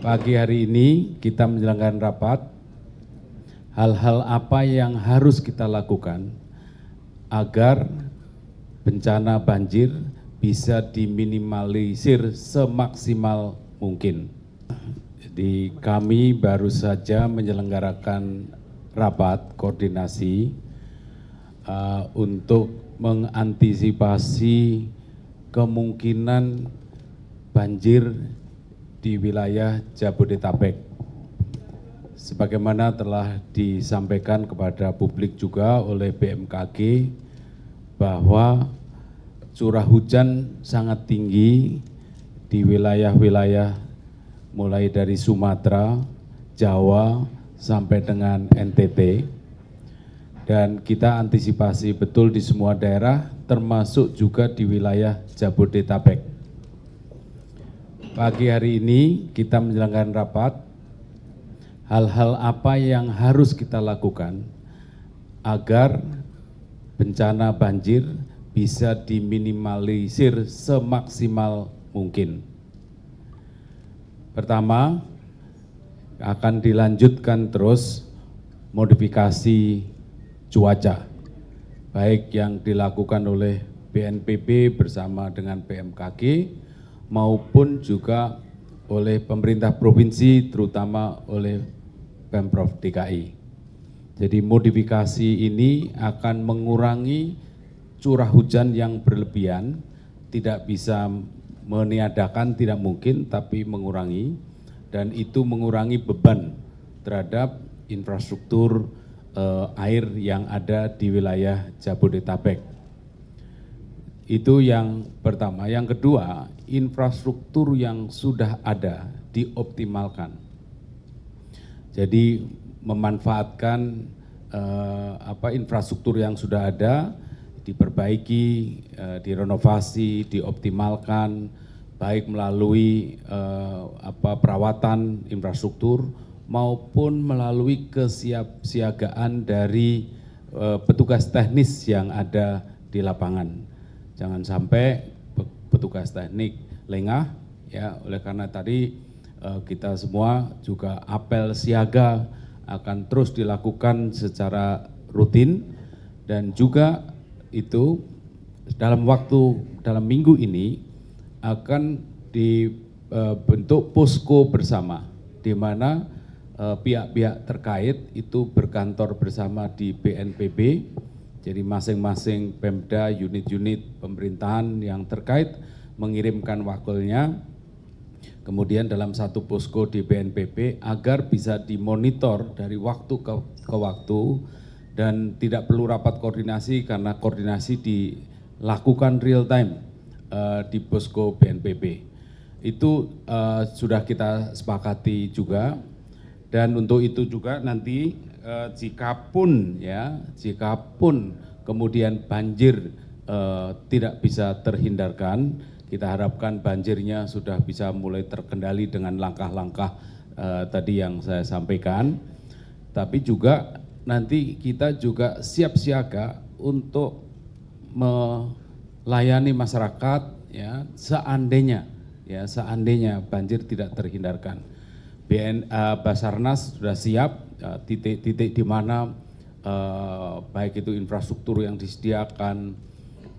Pagi hari ini kita menjalankan rapat, hal-hal apa yang harus kita lakukan agar bencana banjir bisa diminimalisir semaksimal mungkin. Jadi kami baru saja menyelenggarakan rapat koordinasi untuk mengantisipasi kemungkinan banjir di wilayah Jabodetabek. Sebagaimana telah disampaikan kepada publik juga oleh BMKG bahwa curah hujan sangat tinggi di wilayah-wilayah mulai dari Sumatera, Jawa, sampai dengan NTT. Dan kita antisipasi betul di semua daerah, termasuk juga di wilayah Jabodetabek. Pagi hari ini kita menjalankan rapat, hal-hal apa yang harus kita lakukan agar bencana banjir bisa diminimalisir semaksimal mungkin. Pertama, akan dilanjutkan terus modifikasi cuaca, baik yang dilakukan oleh BNPB bersama dengan BMKG, maupun juga oleh pemerintah provinsi, terutama oleh Pemprov DKI. Jadi modifikasi ini akan mengurangi curah hujan yang berlebihan, tidak bisa meniadakan, tidak mungkin, tapi mengurangi, dan itu mengurangi beban terhadap infrastruktur air yang ada di wilayah Jabodetabek. Itu yang pertama. Yang kedua, infrastruktur yang sudah ada dioptimalkan. Jadi memanfaatkan infrastruktur yang sudah ada, diperbaiki, direnovasi, dioptimalkan, baik melalui perawatan infrastruktur maupun melalui kesiapsiagaan dari petugas teknis yang ada di lapangan. Jangan sampai petugas teknik lengah, ya. Oleh karena tadi kita semua juga apel siaga akan terus dilakukan secara rutin, dan juga itu dalam minggu ini akan dibentuk posko bersama, di mana pihak-pihak terkait itu berkantor bersama di BNPB. Jadi masing-masing Pemda, unit-unit pemerintahan yang terkait mengirimkan wakilnya, kemudian dalam satu posko di BNPB agar bisa dimonitor dari waktu ke waktu, dan tidak perlu rapat koordinasi karena koordinasi dilakukan real time di posko BNPB. Itu sudah kita sepakati juga, dan untuk itu juga nanti jikapun kemudian banjir tidak bisa terhindarkan, kita harapkan banjirnya sudah bisa mulai terkendali dengan langkah-langkah tadi yang saya sampaikan. Tapi juga nanti kita juga siap siaga untuk melayani masyarakat, ya, seandainya banjir tidak terhindarkan. Basarnas sudah siap, titik-titik di mana baik itu infrastruktur yang disediakan,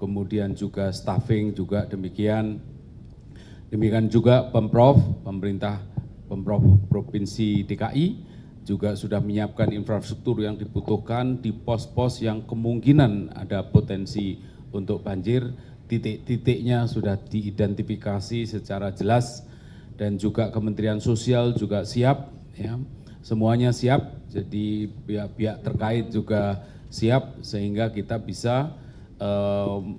kemudian juga staffing juga demikian. Demikian juga Pemprov Provinsi DKI juga sudah menyiapkan infrastruktur yang dibutuhkan di pos-pos yang kemungkinan ada potensi untuk banjir. Titik-titiknya sudah diidentifikasi secara jelas, dan juga Kementerian Sosial juga siap, ya. Semuanya siap, jadi pihak-pihak terkait juga siap, sehingga kita bisa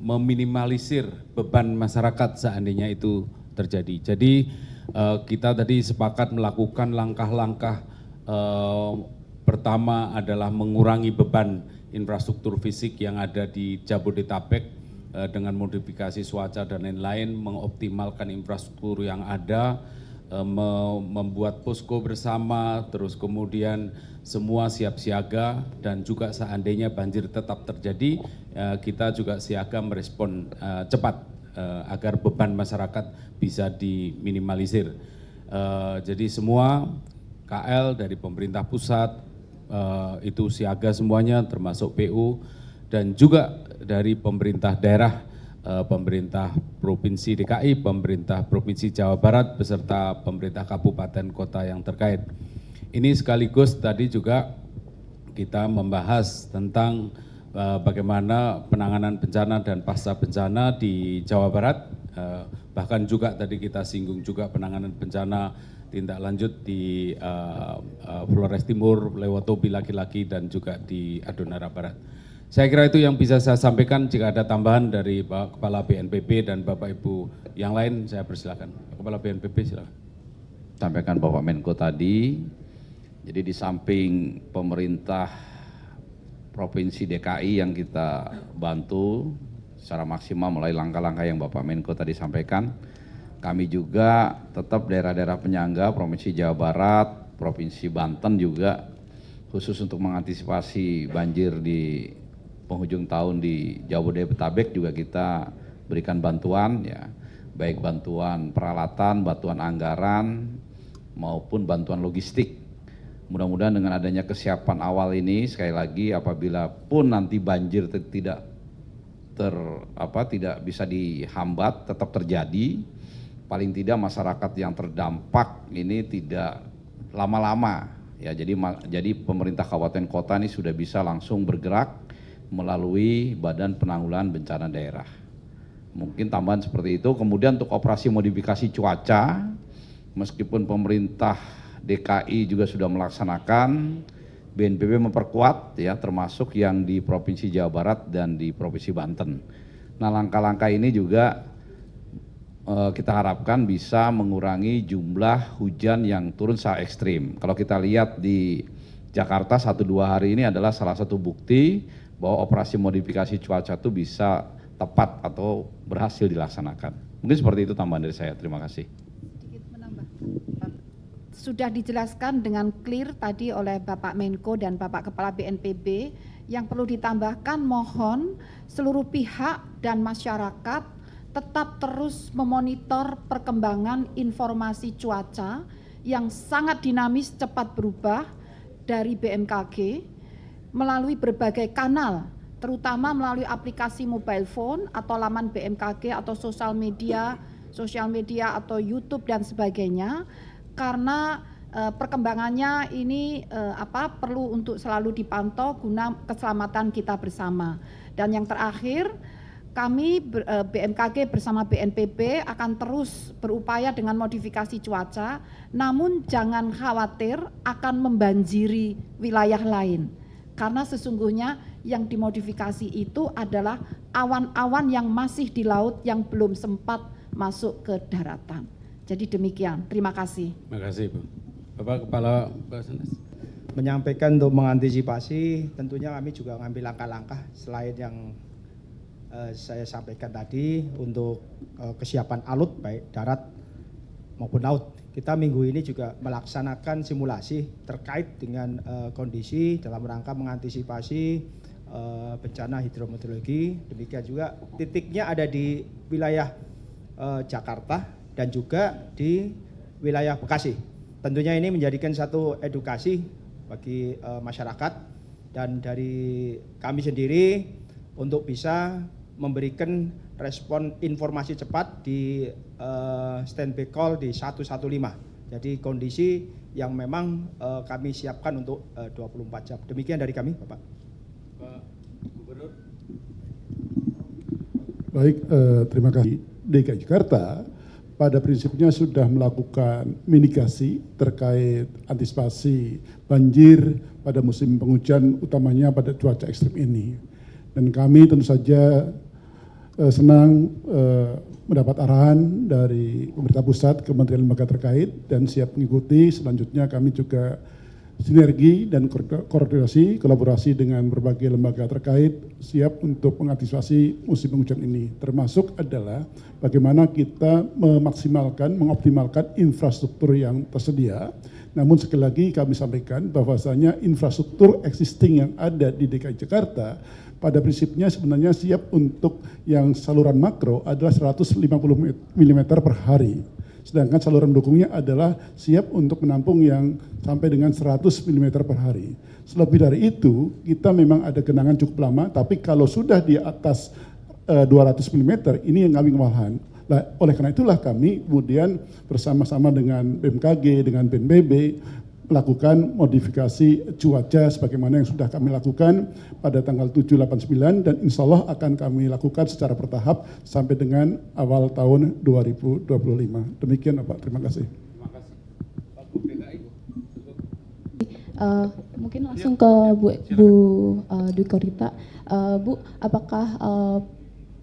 meminimalisir beban masyarakat seandainya itu terjadi. Jadi kita tadi sepakat melakukan langkah-langkah, pertama adalah mengurangi beban infrastruktur fisik yang ada di Jabodetabek dengan modifikasi cuaca dan lain-lain, mengoptimalkan infrastruktur yang ada, membuat posko bersama, terus kemudian semua siap siaga, dan juga seandainya banjir tetap terjadi, kita juga siaga merespon cepat agar beban masyarakat bisa diminimalisir. Jadi semua KL dari pemerintah pusat itu siaga semuanya, termasuk PU, dan juga dari pemerintah daerah, pemerintah Provinsi DKI, pemerintah Provinsi Jawa Barat, beserta pemerintah kabupaten kota yang terkait. Ini sekaligus tadi juga kita membahas tentang bagaimana penanganan bencana dan pasca bencana di Jawa Barat, bahkan juga tadi kita singgung juga penanganan bencana tindak lanjut di Flores Timur, Lewotobi laki-laki, dan juga di Adonara Barat. Saya kira itu yang bisa saya sampaikan. Jika ada tambahan dari Pak Kepala BNPB dan Bapak Ibu yang lain, saya persilakan. Kepala BNPB silakan. Sampaikan Bapak Menko tadi, jadi di samping pemerintah Provinsi DKI yang kita bantu secara maksimal melalui langkah-langkah yang Bapak Menko tadi sampaikan, kami juga tetap daerah-daerah penyangga, Provinsi Jawa Barat, Provinsi Banten juga, khusus untuk mengantisipasi banjir di penghujung tahun di Jabodetabek juga kita berikan bantuan, ya, baik bantuan peralatan, bantuan anggaran, maupun bantuan logistik. Mudah-mudahan dengan adanya kesiapan awal ini, sekali lagi apabila pun nanti banjir tidak bisa dihambat, tetap terjadi, paling tidak masyarakat yang terdampak ini tidak lama-lama, ya. Jadi pemerintah kabupaten kota ini sudah bisa langsung bergerak melalui Badan Penanggulangan Bencana Daerah. Mungkin tambahan seperti itu. Kemudian untuk operasi modifikasi cuaca, meskipun pemerintah DKI juga sudah melaksanakan, BNPB memperkuat, ya, termasuk yang di Provinsi Jawa Barat dan di Provinsi Banten. Nah, langkah-langkah ini juga kita harapkan bisa mengurangi jumlah hujan yang turun secara ekstrim. Kalau kita lihat di Jakarta 1-2 hari ini adalah salah satu bukti bahwa operasi modifikasi cuaca itu bisa tepat atau berhasil dilaksanakan. Mungkin seperti itu tambahan dari saya. Terima kasih. Sedikit menambah. Sudah dijelaskan dengan clear tadi oleh Bapak Menko dan Bapak Kepala BNPB. Yang perlu ditambahkan, mohon seluruh pihak dan masyarakat tetap terus memonitor perkembangan informasi cuaca yang sangat dinamis, cepat berubah dari BMKG melalui berbagai kanal, terutama melalui aplikasi mobile phone atau laman BMKG atau sosial media atau YouTube dan sebagainya. Karena perkembangannya ini perlu untuk selalu dipantau guna keselamatan kita bersama. Dan yang terakhir, kami BMKG bersama BNPB akan terus berupaya dengan modifikasi cuaca, namun jangan khawatir akan membanjiri wilayah lain. Karena sesungguhnya yang dimodifikasi itu adalah awan-awan yang masih di laut yang belum sempat masuk ke daratan. Jadi demikian, terima kasih. Terima kasih, Bu. Bapak Kepala Basarnas. Menyampaikan untuk mengantisipasi, tentunya kami juga mengambil langkah-langkah selain yang saya sampaikan tadi untuk kesiapan alut baik darat maupun laut. Kita minggu ini juga melaksanakan simulasi terkait dengan kondisi dalam rangka mengantisipasi bencana hidrometeorologi. Demikian juga titiknya ada di wilayah Jakarta dan juga di wilayah Bekasi. Tentunya ini menjadikan satu edukasi bagi masyarakat dan dari kami sendiri untuk bisa memberikan respon informasi cepat di standby call di 115. Jadi kondisi yang memang kami siapkan untuk 24 jam. Demikian dari kami, Bapak. Pak Gubernur. Baik, terima kasih. DKI Jakarta pada prinsipnya sudah melakukan mitigasi terkait antisipasi banjir pada musim penghujan, utamanya pada cuaca ekstrim ini. Dan kami tentu saja senang mendapat arahan dari pemerintah pusat, kementerian lembaga terkait, dan siap mengikuti. Selanjutnya kami juga sinergi dan koordinasi, kolaborasi dengan berbagai lembaga terkait, siap untuk mengantisipasi musim penghujan ini. Termasuk adalah bagaimana kita memaksimalkan, mengoptimalkan infrastruktur yang tersedia. Namun sekali lagi kami sampaikan bahwasanya infrastruktur existing yang ada di DKI Jakarta pada prinsipnya sebenarnya siap untuk yang saluran makro adalah 150 mm per hari. sedangkan saluran pendukungnya adalah siap untuk menampung yang sampai dengan 100 mm per hari. Selebih dari itu, kita memang ada genangan cukup lama, tapi kalau sudah di atas 200 mm, ini yang kami kewalahan. Nah, oleh karena itulah kami kemudian bersama-sama dengan BMKG, dengan BNPB, melakukan modifikasi cuaca sebagaimana yang sudah kami lakukan pada tanggal 7, 8, 9 dan insya Allah akan kami lakukan secara bertahap sampai dengan awal tahun 2025. Demikian Pak, terima kasih. Mungkin langsung ke Bu Dwi Korita. Bu, apakah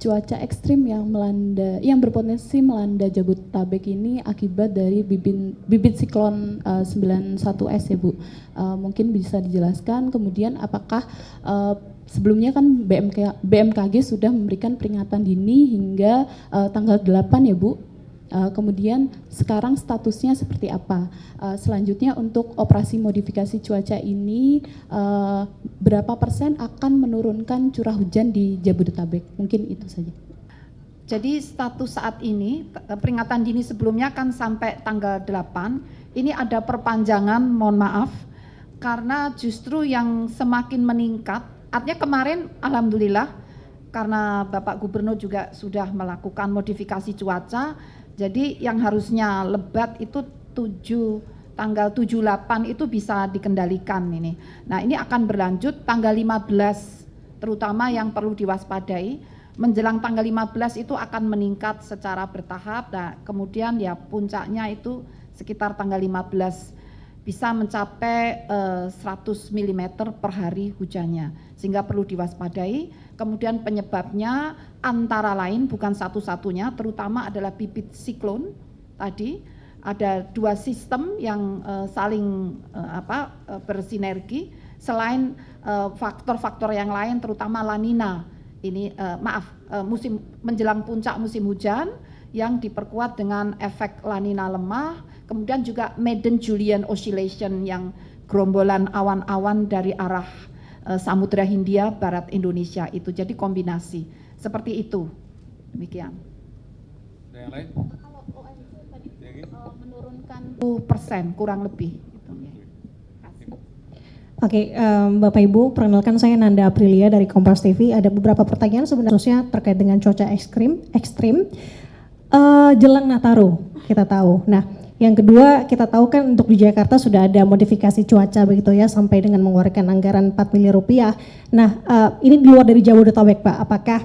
cuaca ekstrim yang berpotensi melanda Jabodetabek ini akibat dari bibit siklon 91S ya Bu? Mungkin bisa dijelaskan. Kemudian apakah sebelumnya kan BMKG sudah memberikan peringatan dini hingga tanggal 8 ya Bu? Kemudian sekarang statusnya seperti apa? Selanjutnya untuk operasi modifikasi cuaca ini berapa persen akan menurunkan curah hujan di Jabodetabek? Mungkin itu saja. Jadi status saat ini, peringatan dini sebelumnya kan sampai tanggal 8, ini ada perpanjangan, mohon maaf, karena justru yang semakin meningkat, artinya kemarin alhamdulillah, karena Bapak Gubernur juga sudah melakukan modifikasi cuaca, jadi yang harusnya lebat itu tanggal 7-8 itu bisa dikendalikan ini. Nah ini akan berlanjut tanggal 15, terutama yang perlu diwaspadai, menjelang tanggal 15 itu akan meningkat secara bertahap, nah kemudian ya puncaknya itu sekitar tanggal 15 bisa mencapai 100 mm per hari hujannya, sehingga perlu diwaspadai. Kemudian penyebabnya antara lain bukan satu-satunya, terutama adalah bibit siklon tadi. Ada dua sistem yang saling bersinergi, selain faktor-faktor yang lain terutama La Nina. Ini musim menjelang puncak musim hujan yang diperkuat dengan efek La Nina lemah, kemudian juga Madden-Julian Oscillation yang gerombolan awan-awan dari arah Samudra Hindia Barat Indonesia itu, jadi kombinasi seperti itu. Demikian. Ada yang lain? Kalau OMC tadi menurunkan 10% kurang lebih. Oke, Bapak Ibu, perkenalkan saya Nanda Aprilia dari Kompas TV. Ada beberapa pertanyaan sebenarnya terkait dengan cuaca ekstrim. Jelang Nataru kita tahu. Nah, yang kedua kita tahu kan untuk di Jakarta sudah ada modifikasi cuaca begitu ya, sampai dengan mengeluarkan anggaran 4 miliar rupiah. Nah, ini di luar dari Jabodetabek Pak, apakah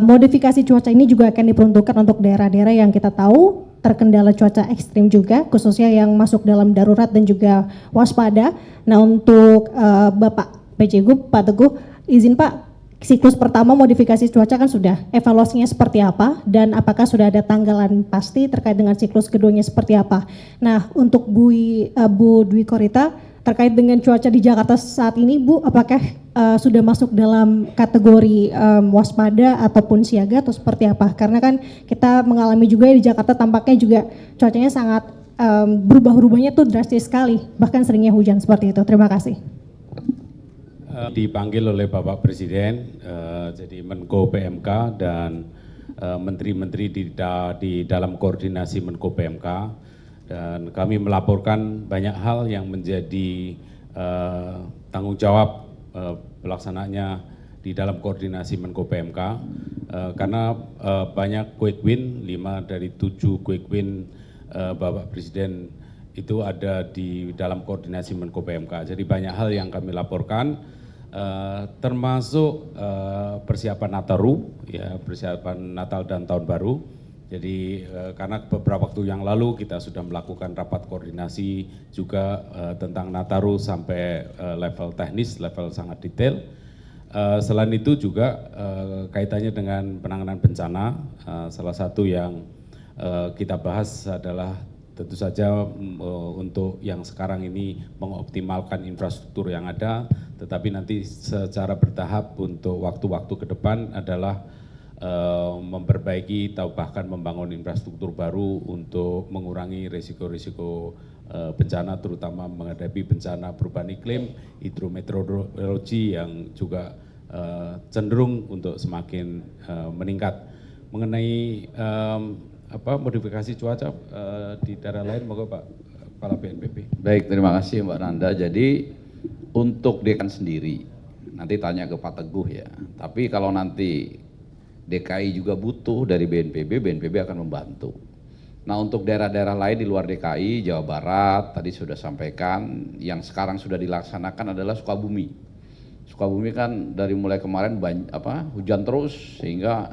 modifikasi cuaca ini juga akan diperuntukkan untuk daerah-daerah yang kita tahu terkendala cuaca ekstrim juga, khususnya yang masuk dalam darurat dan juga waspada. Nah untuk Bapak PJ Gub, Pak Teguh, izin Pak, siklus pertama modifikasi cuaca kan sudah, evaluasinya seperti apa dan apakah sudah ada tanggalan pasti terkait dengan siklus keduanya seperti apa. Nah untuk Bu Dwi Korita, terkait dengan cuaca di Jakarta saat ini Bu, apakah sudah masuk dalam kategori waspada ataupun siaga atau seperti apa? Karena kan kita mengalami juga di Jakarta tampaknya juga cuacanya sangat berubah-ubahnya tuh drastis sekali, bahkan seringnya hujan seperti itu. Terima kasih. Dipanggil oleh Bapak Presiden, jadi Menko PMK dan menteri-menteri di dalam koordinasi Menko PMK, dan kami melaporkan banyak hal yang menjadi tanggung jawab pelaksanaannya di dalam koordinasi Menko PMK, karena banyak quick win, 5 dari 7 quick win Bapak Presiden itu ada di dalam koordinasi Menko PMK. Jadi banyak hal yang kami laporkan, termasuk persiapan Nataru, ya, persiapan Natal dan Tahun Baru. Jadi karena beberapa waktu yang lalu kita sudah melakukan rapat koordinasi juga tentang Nataru sampai level teknis, level sangat detail. Selain itu juga kaitannya dengan penanganan bencana, salah satu yang kita bahas adalah tentu saja untuk yang sekarang ini mengoptimalkan infrastruktur yang ada, tetapi nanti secara bertahap untuk waktu-waktu ke depan adalah memperbaiki atau bahkan membangun infrastruktur baru untuk mengurangi risiko-risiko bencana, terutama menghadapi bencana perubahan iklim, hidrometeorologi yang juga cenderung untuk semakin meningkat. Mengenai modifikasi cuaca di daerah lain, monggo Pak Kepala BNPB. Baik, terima kasih Mbak Nanda. Jadi untuk DKI sendiri, nanti tanya ke Pak Teguh ya. Tapi kalau nanti DKI juga butuh dari BNPB, BNPB akan membantu. Nah untuk daerah-daerah lain di luar DKI, Jawa Barat, tadi sudah sampaikan, yang sekarang sudah dilaksanakan adalah Sukabumi. Sukabumi kan dari mulai kemarin hujan terus, sehingga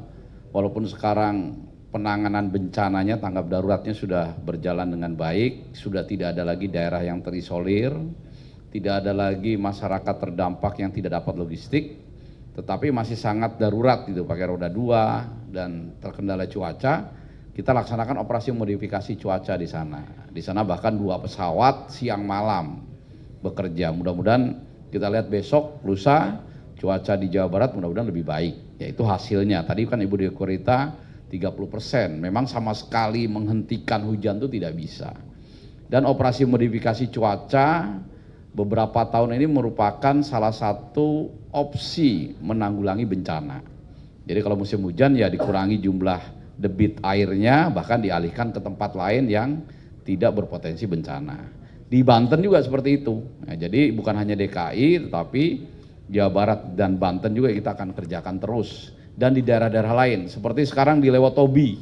walaupun sekarang penanganan bencananya, tanggap daruratnya sudah berjalan dengan baik, sudah tidak ada lagi daerah yang terisolir, tidak ada lagi masyarakat terdampak yang tidak dapat logistik, tetapi masih sangat darurat gitu, pakai roda 2 dan terkendala cuaca. Kita laksanakan operasi modifikasi cuaca di sana. Di sana bahkan 2 pesawat siang malam bekerja. Mudah-mudahan kita lihat besok, lusa, cuaca di Jawa Barat mudah-mudahan lebih baik. Yaitu hasilnya. Tadi kan Ibu Dewi Korita 30%. Memang sama sekali menghentikan hujan itu tidak bisa. Dan operasi modifikasi cuaca beberapa tahun ini merupakan salah satu opsi menanggulangi bencana. Jadi kalau musim hujan ya dikurangi jumlah debit airnya, bahkan dialihkan ke tempat lain yang tidak berpotensi bencana. Di Banten juga seperti itu. Nah, jadi bukan hanya DKI, tetapi Jawa Barat dan Banten juga kita akan kerjakan terus. Dan di daerah-daerah lain, seperti sekarang di Lewotobi,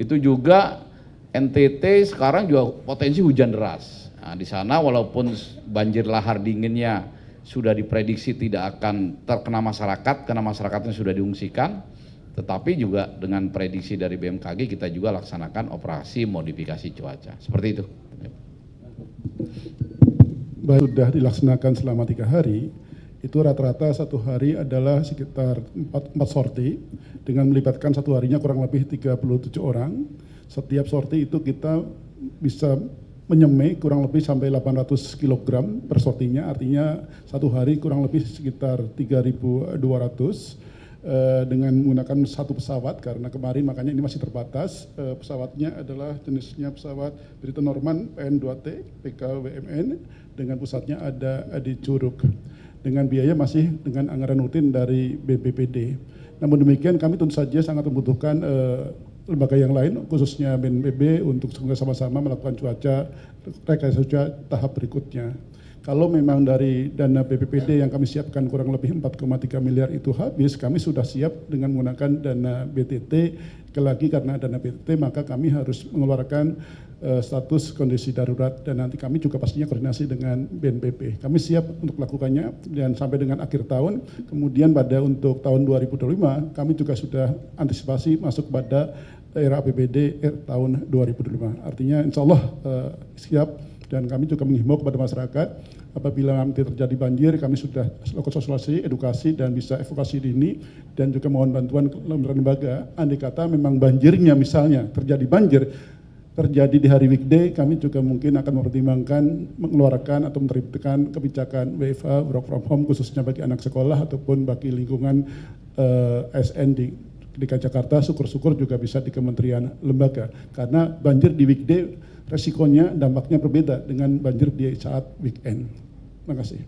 itu juga NTT sekarang juga potensi hujan deras. Nah, di sana walaupun banjir lahar dinginnya sudah diprediksi tidak akan terkena masyarakat, karena masyarakatnya sudah diungsikan, tetapi juga dengan prediksi dari BMKG kita juga laksanakan operasi modifikasi cuaca. Seperti itu. Sudah dilaksanakan selama 3 hari, itu rata-rata 1 hari adalah sekitar 4 sorti dengan melibatkan 1 harinya kurang lebih 37 orang. Setiap sorti itu kita bisa menyemai kurang lebih sampai 800 kg per sortinya, artinya 1 hari kurang lebih sekitar 3.200 dengan menggunakan 1 pesawat, karena kemarin makanya ini masih terbatas. Pesawatnya adalah jenisnya pesawat Britten Norman PN2T PKWMN dengan pusatnya ada di Curug, dengan biaya masih dengan anggaran rutin dari BPPD. Namun demikian kami tentu saja sangat membutuhkan lembaga yang lain, khususnya BNPB, untuk sama-sama melakukan rekayasa cuaca tahap berikutnya. Kalau memang dari dana BPPD yang kami siapkan kurang lebih 4,3 miliar itu habis, kami sudah siap dengan menggunakan dana BTT. Lagi karena dana BTT maka kami harus mengeluarkan status kondisi darurat, dan nanti kami juga pastinya koordinasi dengan BNPB. Kami siap untuk melakukannya dan sampai dengan akhir tahun. Kemudian untuk tahun 2025 kami juga sudah antisipasi masuk pada daerah APBD tahun 2025. Artinya insya Allah siap. Dan kami juga menghimbau kepada masyarakat, apabila nanti terjadi banjir, kami sudah lakukan sosialisasi, edukasi, dan bisa evakuasi dini, dan juga mohon bantuan lembaga. Andai kata memang banjirnya misalnya terjadi banjir, terjadi di hari weekday, kami juga mungkin akan mempertimbangkan mengeluarkan atau menerbitkan kebijakan WFH, work from home, khususnya bagi anak sekolah ataupun bagi lingkungan ASN di DKI Jakarta. Syukur-syukur juga bisa di kementerian lembaga, karena banjir di weekday resikonya, dampaknya berbeda dengan banjir di saat weekend. Terima kasih.